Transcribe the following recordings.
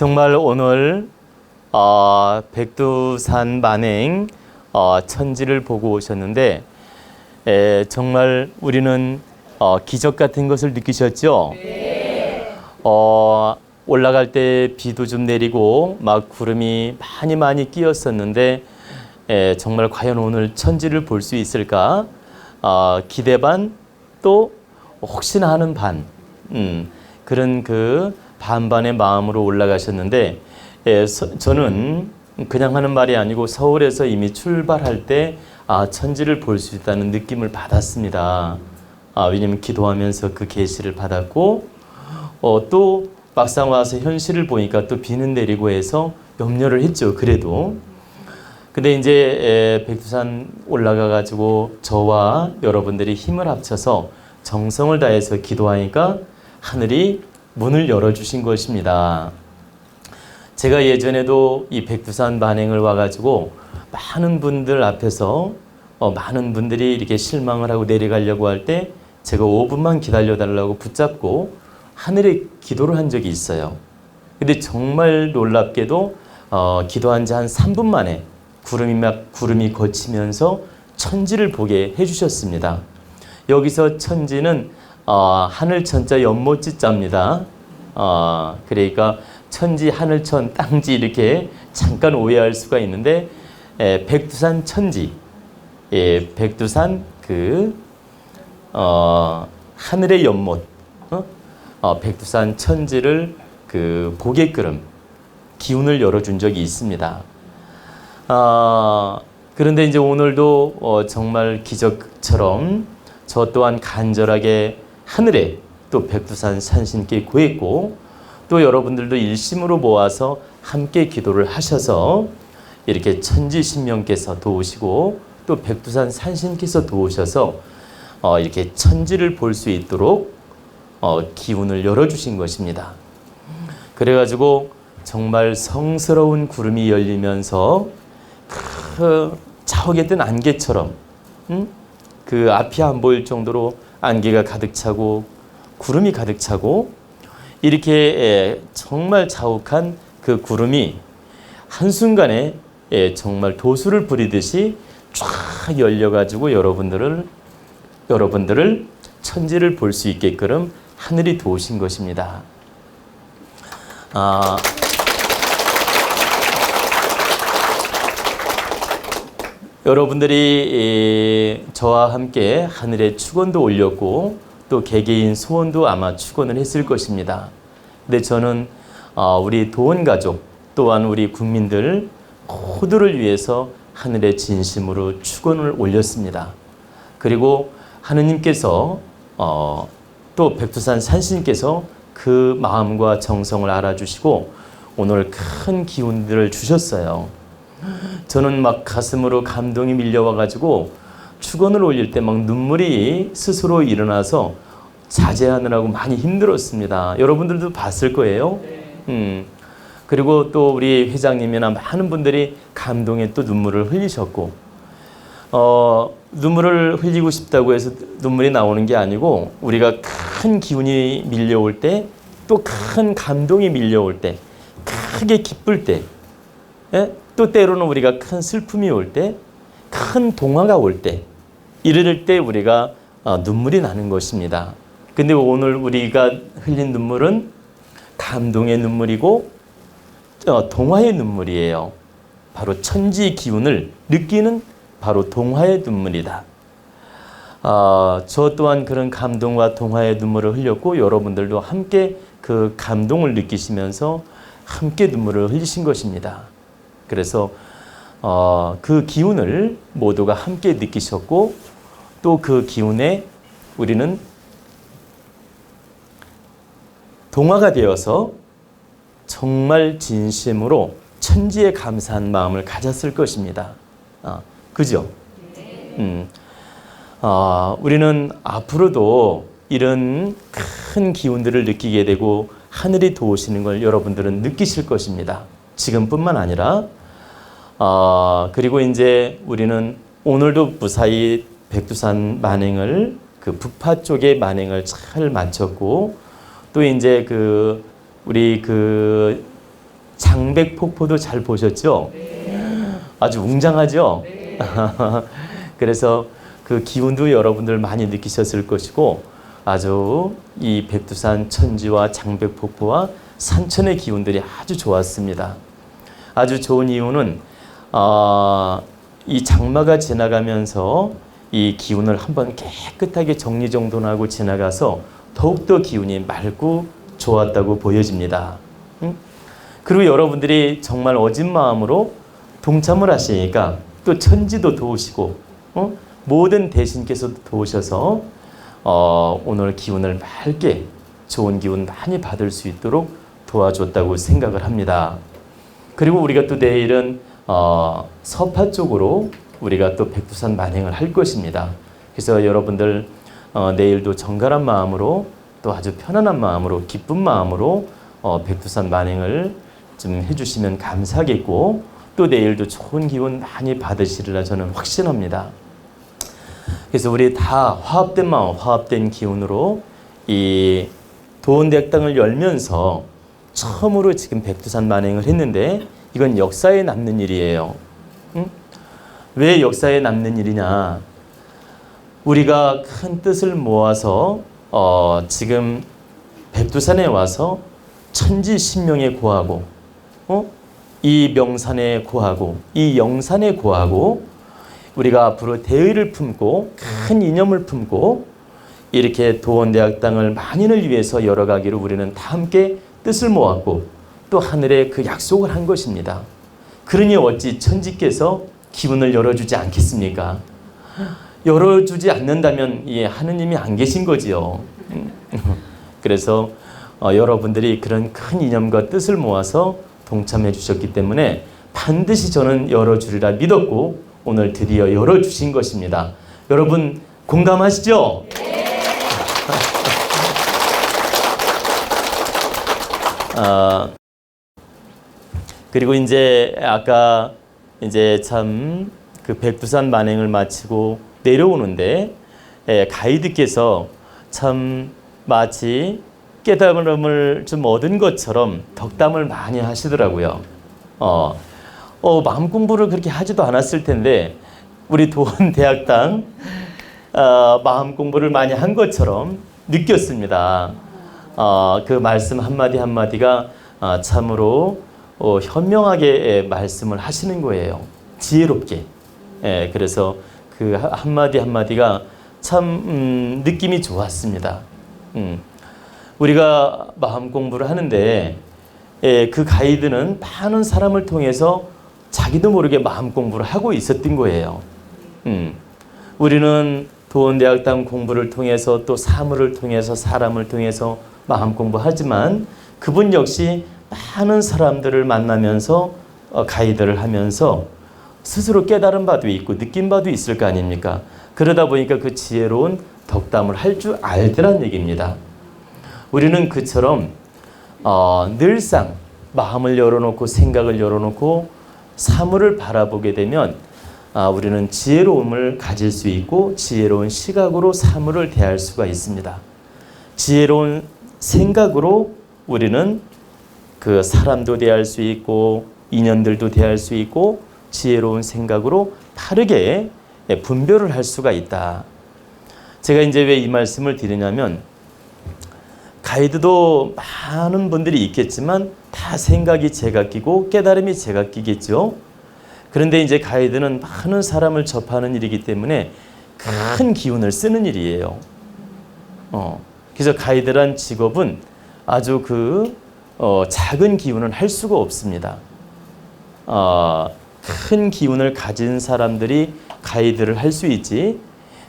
정말 오늘 백두산 만행 천지를 보고 오셨는데 정말 우리는 기적 같은 것을 느끼셨죠? 네. 올라갈 때 비도 좀 내리고 막 구름이 많이 끼었었는데 정말 과연 오늘 천지를 볼 수 있을까? 기대 반 또 혹시나 하는 반 그런 그 반반의 마음으로 올라가셨는데 저는 그냥 하는 말이 아니고 서울에서 이미 출발할 때 천지를 볼 수 있다는 느낌을 받았습니다. 왜냐면 기도하면서 그 계시를 받았고 또 막상 와서 현실을 보니까 또 비는 내리고 해서 염려를 했죠. 그래도 근데 이제 백두산 올라가 가지고 저와 여러분들이 힘을 합쳐서 정성을 다해서 기도하니까 하늘이 문을 열어주신 것입니다. 제가 예전에도 이 백두산 만행을 와가지고 많은 분들 앞에서 많은 분들이 이렇게 실망을 하고 내려가려고 할 때 제가 5분만 기다려달라고 붙잡고 하늘에 기도를 한 적이 있어요. 근데 정말 놀랍게도 기도한 지 한 3분 만에 구름이 거치면서 천지를 보게 해주셨습니다. 여기서 천지는 하늘천자 연못지자입니다. 그러니까 천지, 하늘천, 땅지 이렇게 잠깐 오해할 수가 있는데 백두산 천지, 백두산 하늘의 연못, 백두산 천지를 보게끔 기운을 열어준 적이 있습니다. 그런데 이제 오늘도 정말 기적처럼 저 또한 간절하게 하늘에 또 백두산 산신께 구했고 또 여러분들도 일심으로 모아서 함께 기도를 하셔서 이렇게 천지신명께서 도우시고 또 백두산 산신께서 도우셔서 이렇게 천지를 볼 수 있도록 기운을 열어주신 것입니다. 그래가지고 정말 성스러운 구름이 열리면서 그 자욱에 뜬 안개처럼 그 앞이 안 보일 정도로 안개가 가득 차고 구름이 가득 차고 이렇게 정말 자욱한 그 구름이 한순간에 정말 도수를 부리듯이 쫙 열려가지고 여러분들을 천지를 볼 수 있게끔 하늘이 도우신 것입니다. 여러분들이 저와 함께 하늘에 축원도 올렸고 또 개개인 소원도 아마 축원을 했을 것입니다. 근데 저는 우리 도원가족 또한 우리 국민들 모두를 위해서 하늘에 진심으로 축원을 올렸습니다. 그리고 하느님께서 또 백두산 산신께서 그 마음과 정성을 알아주시고 오늘 큰 기운들을 주셨어요. 저는 막 가슴으로 감동이 밀려와가지고 축원을 올릴 때 막 눈물이 스스로 일어나서 자제하느라고 많이 힘들었습니다. 여러분들도 봤을 거예요. 그리고 또 우리 회장님이나 많은 분들이 감동에 또 눈물을 흘리셨고 눈물을 흘리고 싶다고 해서 눈물이 나오는 게 아니고 우리가 큰 기운이 밀려올 때 또 큰 감동이 밀려올 때 크게 기쁠 때 또 때로는 우리가 큰 슬픔이 올 때, 큰 동화가 올 때, 이럴 때 우리가 눈물이 나는 것입니다. 근데 오늘 우리가 흘린 눈물은 감동의 눈물이고 동화의 눈물이에요. 바로 천지 기운을 느끼는 바로 동화의 눈물이다. 저 또한 그런 감동과 동화의 눈물을 흘렸고 여러분들도 함께 그 감동을 느끼시면서 함께 눈물을 흘리신 것입니다. 그래서 그 기운을 모두가 함께 느끼셨고 또 그 기운에 우리는 동화가 되어서 정말 진심으로 천지에 감사한 마음을 가졌을 것입니다. 그죠? 우리는 앞으로도 이런 큰 기운들을 느끼게 되고 하늘이 도우시는 걸 여러분들은 느끼실 것입니다. 지금뿐만 아니라 그리고 이제 우리는 오늘도 무사히 백두산 만행을 그 북파 쪽의 만행을 잘 마쳤고 또 이제 우리 장백폭포도 잘 보셨죠? 아주 웅장하죠? 그래서 그 기운도 여러분들 많이 느끼셨을 것이고, 아주 이 백두산 천지와 장백폭포와 산천의 기운들이 아주 좋았습니다. 아주 좋은 이유는 이 장마가 지나가면서 이 기운을 한번 깨끗하게 정리정돈하고 지나가서 더욱더 기운이 맑고 좋았다고 보여집니다. 그리고 여러분들이 정말 어진 마음으로 동참을 하시니까 또 천지도 도우시고 모든 대신께서도 도우셔서 오늘 기운을 맑게 좋은 기운 많이 받을 수 있도록 도와줬다고 생각을 합니다. 그리고 우리가 또 내일은 서파 쪽으로 우리가 또 백두산 만행을 할 것입니다. 그래서 여러분들 내일도 정갈한 마음으로 또 아주 편안한 마음으로 기쁜 마음으로 백두산 만행을 좀 해주시면 감사하겠고, 또 내일도 좋은 기운 많이 받으시리라 저는 확신합니다. 그래서 우리 다 화합된 마음, 화합된 기운으로 이 도원대학당을 열면서 처음으로 지금 백두산 만행을 했는데, 이건 역사에 남는 일이에요. 왜 역사에 남는 일이냐? 우리가 큰 뜻을 모아서 지금 백두산에 와서 천지신명에 고하고 이 명산에 고하고 이 영산에 고하고, 우리가 앞으로 대의를 품고 큰 이념을 품고 이렇게 도원대학당을 만인을 위해서 열어가기로 우리는 다 함께 뜻을 모았고 또 하늘에 그 약속을 한 것입니다. 그러니 어찌 천지께서 기운을 열어주지 않겠습니까? 열어주지 않는다면 하느님이 안 계신 거지요. 그래서 여러분들이 그런 큰 이념과 뜻을 모아서 동참해 주셨기 때문에 반드시 저는 열어주리라 믿었고 오늘 드디어 열어주신 것입니다. 여러분 공감하시죠? 네. 그리고 이제 아까 이제 참 그 백두산 만행을 마치고 내려오는데 가이드께서 참 마치 깨달음을 좀 얻은 것처럼 덕담을 많이 하시더라고요. 마음 공부를 그렇게 하지도 않았을 텐데 우리 도원대학당 마음 공부를 많이 한 것처럼 느꼈습니다. 그 말씀 한마디 한마디가 참으로 현명하게 말씀을 하시는 거예요. 지혜롭게. 그래서 그 한마디 한마디가 참 느낌이 좋았습니다. 우리가 마음 공부를 하는데 그 가이드는 많은 사람을 통해서 자기도 모르게 마음 공부를 하고 있었던 거예요. 우리는 도원대학당 공부를 통해서 또 사물을 통해서 사람을 통해서 마음 공부하지만 그분 역시 많은 사람들을 만나면서 가이드를 하면서 스스로 깨달은 바도 있고 느낀 바도 있을 거 아닙니까? 그러다 보니까 그 지혜로운 덕담을 할 줄 알더란 얘기입니다. 우리는 그처럼 늘상 마음을 열어놓고 생각을 열어놓고 사물을 바라보게 되면 우리는 지혜로움을 가질 수 있고 지혜로운 시각으로 사물을 대할 수가 있습니다. 지혜로운 생각으로 우리는 그 사람도 대할 수 있고 인연들도 대할 수 있고 지혜로운 생각으로 다르게 분별을 할 수가 있다. 제가 이제 왜 이 말씀을 드리냐면 가이드도 많은 분들이 있겠지만 다 생각이 제각기고 깨달음이 제각기겠죠. 그런데 이제 가이드는 많은 사람을 접하는 일이기 때문에 큰 기운을 쓰는 일이에요. 그래서 가이드란 직업은 아주 작은 기운은 할 수가 없습니다. 큰 기운을 가진 사람들이 가이드를 할 수 있지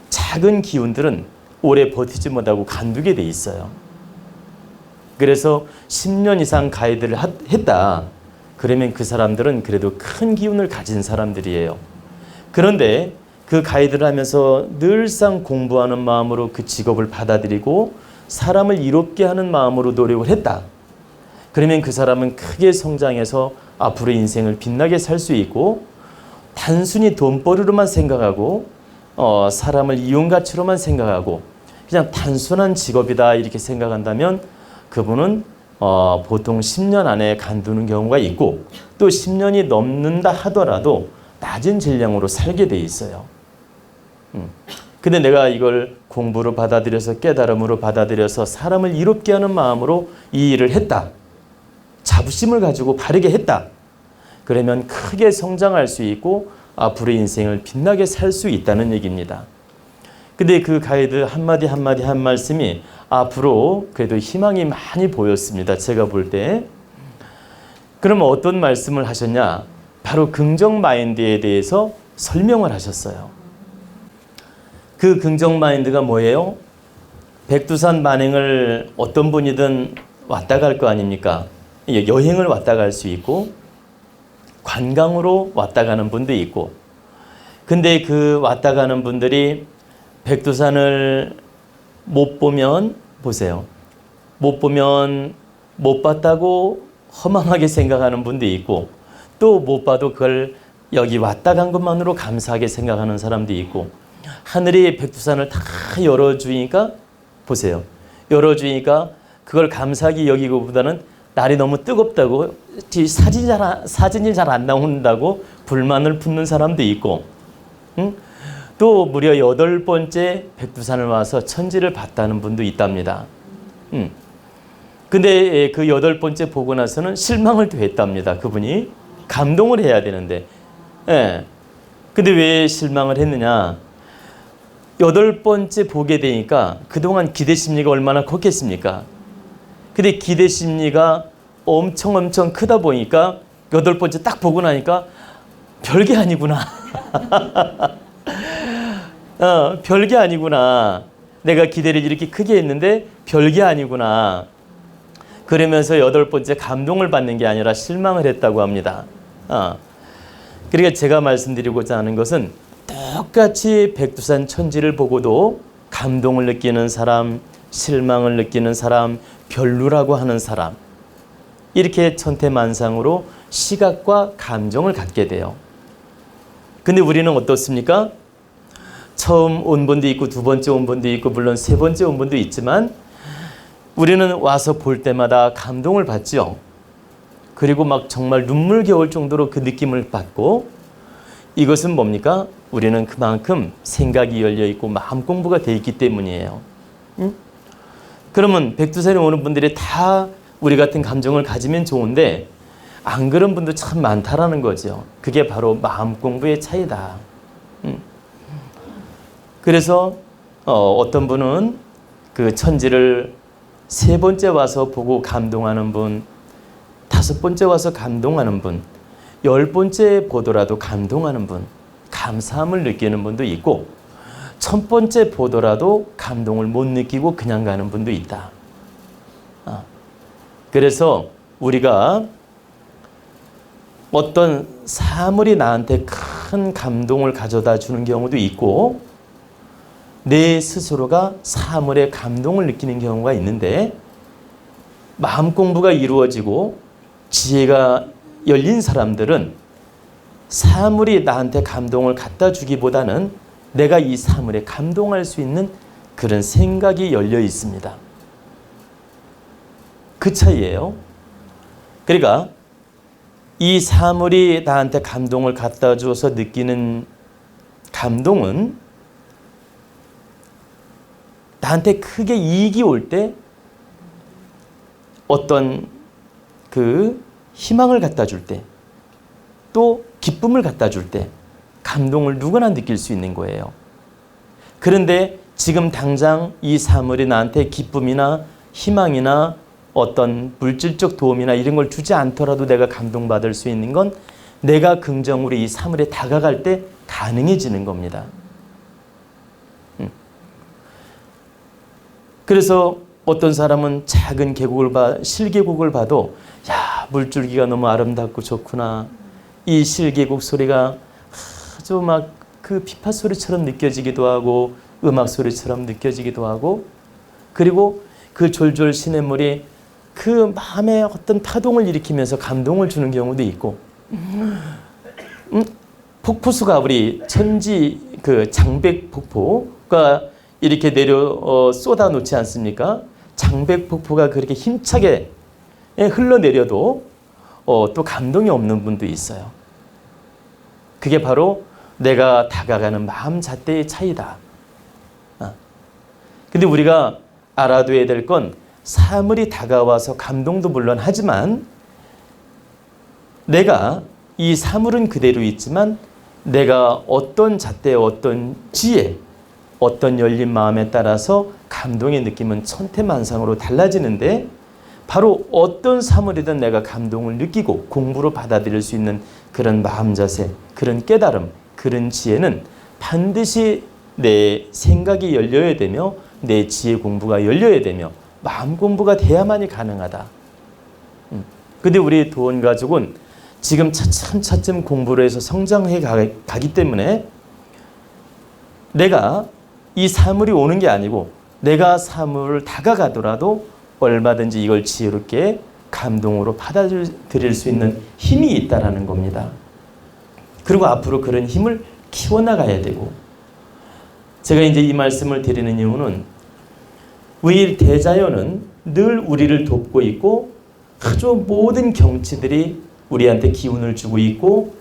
작은 기운들은 오래 버티지 못하고 간두게 돼 있어요. 그래서 10년 이상 가이드를 했다. 그러면 그 사람들은 그래도 큰 기운을 가진 사람들이에요. 그런데 그 가이드를 하면서 늘상 공부하는 마음으로 그 직업을 받아들이고 사람을 이롭게 하는 마음으로 노력을 했다. 그러면 그 사람은 크게 성장해서 앞으로 인생을 빛나게 살 수 있고 단순히 돈벌이로만 생각하고 사람을 이용가치로만 생각하고 그냥 단순한 직업이다 이렇게 생각한다면 그분은 보통 10년 안에 간두는 경우가 있고 또 10년이 넘는다 하더라도 낮은 질량으로 살게 돼 있어요. 근데 내가 이걸 공부로 받아들여서 깨달음으로 받아들여서 사람을 이롭게 하는 마음으로 이 일을 했다. 자부심을 가지고 바르게 했다. 그러면 크게 성장할 수 있고 앞으로 인생을 빛나게 살 수 있다는 얘기입니다. 근데 그 가이드 한마디 한마디 한 말씀이 앞으로 그래도 희망이 많이 보였습니다. 제가 볼 때. 그러면 어떤 말씀을 하셨냐? 바로 긍정 마인드에 대해서 설명을 하셨어요. 그 긍정 마인드가 뭐예요? 백두산 만행을 어떤 분이든 왔다 갈 거 아닙니까? 여행을 왔다 갈 수 있고 관광으로 왔다 가는 분도 있고 근데 그 왔다 가는 분들이 백두산을 못 보면 보세요. 못 보면 못 봤다고 허망하게 생각하는 분도 있고 또 못 봐도 그걸 여기 왔다 간 것만으로 감사하게 생각하는 사람도 있고 하늘이 백두산을 다 열어주니까 보세요. 열어주니까 그걸 감사하게 여기고보다는 날이 너무 뜨겁다고 사진이 잘 안 나온다고 불만을 품는 사람도 있고 또 무려 8번째 백두산을 와서 천지를 봤다는 분도 있답니다. 근데 그 8번째 보고 나서는 실망을 또 했답니다. 그분이 감동을 해야 되는데 근데 왜 실망을 했느냐 8번째 보게 되니까 그동안 기대심리가 얼마나 컸겠습니까? 근데 기대심리가 엄청 크다 보니까 8번째 딱 보고 나니까 별게 아니구나. 별게 아니구나. 내가 기대를 이렇게 크게 했는데 별게 아니구나. 그러면서 8번째 감동을 받는 게 아니라 실망을 했다고 합니다. 그러니까 제가 말씀드리고자 하는 것은 똑같이 백두산 천지를 보고도 감동을 느끼는 사람, 실망을 느끼는 사람, 별로라고 하는 사람 이렇게 천태만상으로 시각과 감정을 갖게 돼요. 근데 우리는 어떻습니까? 처음 온 분도 있고 두 번째 온 분도 있고 물론 세 번째 온 분도 있지만 우리는 와서 볼 때마다 감동을 받죠. 그리고 막 정말 눈물겨울 정도로 그 느낌을 받고 이것은 뭡니까? 우리는 그만큼 생각이 열려있고 마음 공부가 돼 있기 때문이에요. 그러면 백두산에 오는 분들이 다 우리 같은 감정을 가지면 좋은데 안 그런 분도 참 많다라는 거죠. 그게 바로 마음 공부의 차이다. 그래서 어떤 분은 그 천지를 3번째 와서 보고 감동하는 분, 5번째 와서 감동하는 분, 10번째 보더라도 감동하는 분, 감사함을 느끼는 분도 있고 1000번째 보더라도 감동을 못 느끼고 그냥 가는 분도 있다. 그래서 우리가 어떤 사물이 나한테 큰 감동을 가져다 주는 경우도 있고 내 스스로가 사물에 감동을 느끼는 경우가 있는데 마음 공부가 이루어지고 지혜가 열린 사람들은 사물이 나한테 감동을 갖다 주기보다는 내가 이 사물에 감동할 수 있는 그런 생각이 열려 있습니다. 그 차이예요. 그러니까 이 사물이 나한테 감동을 갖다 주어서 느끼는 감동은 나한테 크게 이익이 올 때 어떤 그 희망을 갖다 줄 때 또 기쁨을 갖다 줄 때 감동을 누구나 느낄 수 있는 거예요. 그런데 지금 당장 이 사물이 나한테 기쁨이나 희망이나 어떤 물질적 도움이나 이런 걸 주지 않더라도 내가 감동받을 수 있는 건 내가 긍정으로 이 사물에 다가갈 때 가능해지는 겁니다. 그래서 어떤 사람은 작은 계곡을 실계곡을 봐도 야 물줄기가 너무 아름답고 좋구나. 이 실계곡 소리가 아주 막 그 비파 소리처럼 느껴지기도 하고 음악 소리처럼 느껴지기도 하고 그리고 그 졸졸 시냇물이 그 마음에 어떤 파동을 일으키면서 감동을 주는 경우도 있고 폭포수가 우리 천지 그 장백폭포가 이렇게 내려 쏟아 놓지 않습니까? 장백폭포가 그렇게 힘차게 흘러내려도 또 감동이 없는 분도 있어요. 그게 바로 내가 다가가는 마음 잣대의 차이다. 근데 우리가 알아둬야 될 건 사물이 다가와서 감동도 물론 하지만 내가 이 사물은 그대로 있지만 내가 어떤 잣대, 어떤 지혜, 어떤 열린 마음에 따라서 감동의 느낌은 천태만상으로 달라지는데 바로 어떤 사물이든 내가 감동을 느끼고 공부로 받아들일 수 있는 그런 마음 자세, 그런 깨달음, 그런 지혜는 반드시 내 생각이 열려야 되며 내 지혜 공부가 열려야 되며 마음 공부가 돼야만이 가능하다. 근데 우리 도원 가족은 지금 차츰차츰 공부를 해서 성장해 가기 때문에 내가 이 사물이 오는 게 아니고 내가 사물을 다가가더라도 얼마든지 이걸 지혜롭게 감동으로 받아들일 수 있는 힘이 있다라는 겁니다. 그리고 앞으로 그런 힘을 키워나가야 되고 제가 이제 이 말씀을 드리는 이유는 우리 대자연은 늘 우리를 돕고 있고 아주 모든 경치들이 우리한테 기운을 주고 있고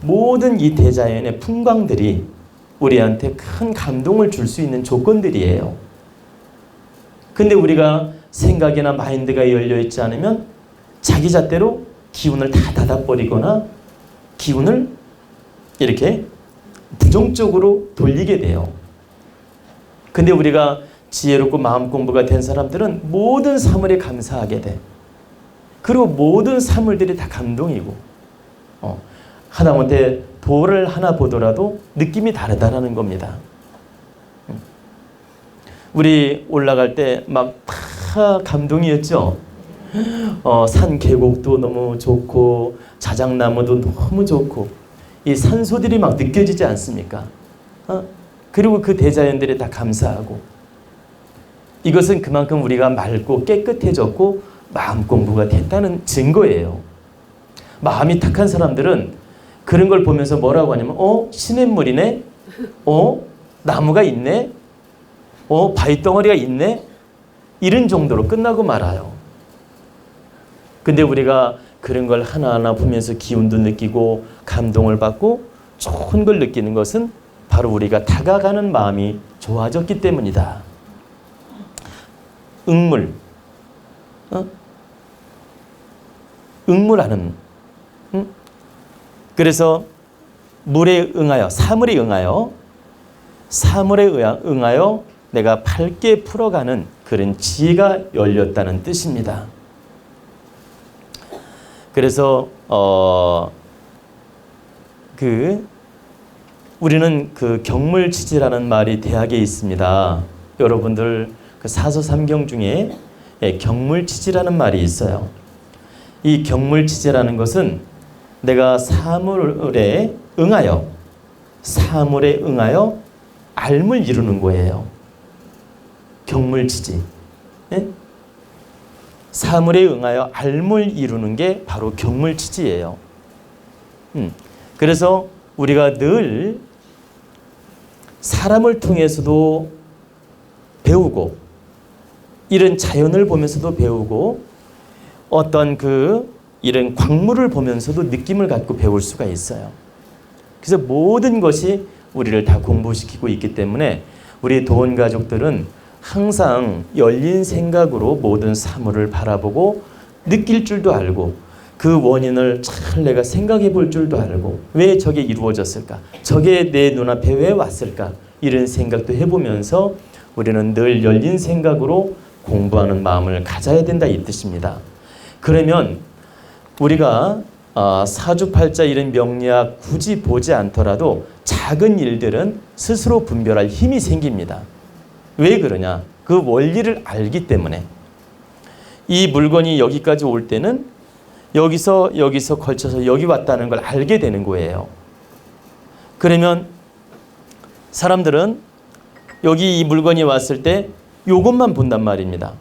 모든 이 대자연의 풍광들이 우리한테 큰 감동을 줄 수 있는 조건들이에요. 근데 우리가 생각이나 마인드가 열려있지 않으면 자기 잣대로 기운을 다 닫아버리거나 기운을 이렇게 부정적으로 돌리게 돼요. 근데 우리가 지혜롭고 마음 공부가 된 사람들은 모든 사물에 감사하게 돼. 그리고 모든 사물들이 다 감동이고 하다못해 돌을 하나 보더라도 느낌이 다르다는 겁니다. 우리 올라갈 때 막 다 감동이었죠. 산 계곡도 너무 좋고 자작나무도 너무 좋고 이 산소들이 막 느껴지지 않습니까? 그리고 그 대자연들이 다 감사하고 이것은 그만큼 우리가 맑고 깨끗해졌고 마음 공부가 됐다는 증거예요. 마음이 탁한 사람들은 그런 걸 보면서 뭐라고 하냐면 시냇물이네? 나무가 있네? 바위덩어리가 있네? 이런 정도로 끝나고 말아요. 근데 우리가 그런 걸 하나하나 보면서 기운도 느끼고 감동을 받고 좋은 걸 느끼는 것은 바로 우리가 다가가는 마음이 좋아졌기 때문이다. 응물, 응물하는. 그래서 물에 응하여, 사물에 응하여 내가 밝게 풀어가는 그런 지혜가 열렸다는 뜻입니다. 그래서 우리는 그 경물치지라는 말이 대학에 있습니다. 여러분들 그 사서삼경 중에 경물치지라는 말이 있어요. 이 경물치지라는 것은 내가 사물에 응하여 알물 이루는 거예요. 경물치지. 사물에 응하여 알물 이루는 게 바로 경물치지예요. 그래서 우리가 늘 사람을 통해서도 배우고 이런 자연을 보면서도 배우고 어떤 이런 광물을 보면서도 느낌을 갖고 배울 수가 있어요. 그래서 모든 것이 우리를 다 공부시키고 있기 때문에 우리 도원 가족들은 항상 열린 생각으로 모든 사물을 바라보고 느낄 줄도 알고 그 원인을 잘 내가 생각해 볼 줄도 알고 왜 저게 이루어졌을까? 저게 내 눈앞에 왜 왔을까? 이런 생각도 해보면서 우리는 늘 열린 생각으로 공부하는 마음을 가져야 된다 이 뜻입니다. 그러면 우리가 사주팔자 이런 명리학 굳이 보지 않더라도 작은 일들은 스스로 분별할 힘이 생깁니다. 왜 그러냐? 그 원리를 알기 때문에. 이 물건이 여기까지 올 때는 여기서 걸쳐서 여기 왔다는 걸 알게 되는 거예요. 그러면 사람들은 여기 이 물건이 왔을 때 이것만 본단 말입니다.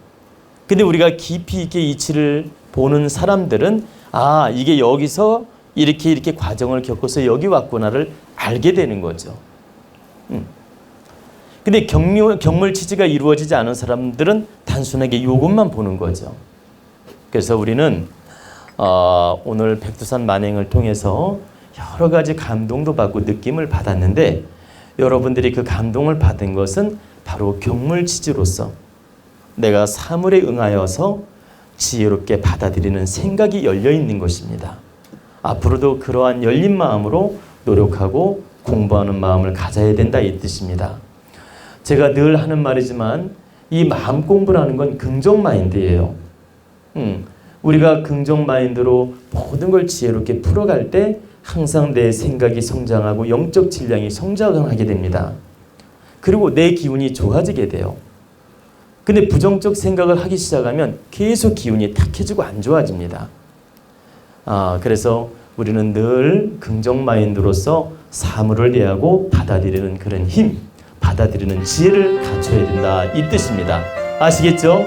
근데 우리가 깊이 있게 이치를 보는 사람들은 이게 여기서 이렇게 과정을 겪어서 여기 왔구나를 알게 되는 거죠. 근데 경물치지가 이루어지지 않은 사람들은 단순하게 이것만 보는 거죠. 그래서 우리는 오늘 백두산 만행을 통해서 여러 가지 감동도 받고 느낌을 받았는데, 여러분들이 그 감동을 받은 것은 바로 경물치즈로서 내가 사물에 응하여서 지혜롭게 받아들이는 생각이 열려 있는 것입니다. 앞으로도 그러한 열린 마음으로 노력하고 공부하는 마음을 가져야 된다, 이 뜻입니다. 제가 늘 하는 말이지만 이 마음 공부라는 건 긍정 마인드예요. 우리가 긍정 마인드로 모든 걸 지혜롭게 풀어갈 때 항상 내 생각이 성장하고 영적 질량이 성장하게 됩니다. 그리고 내 기운이 좋아지게 돼요. 근데 부정적 생각을 하기 시작하면 계속 기운이 탁해지고 안 좋아집니다. 그래서 우리는 늘 긍정 마인드로서 사물을 대하고 받아들이는 그런 힘, 받아들이는 지혜를 갖춰야 된다, 이 뜻입니다. 아시겠죠?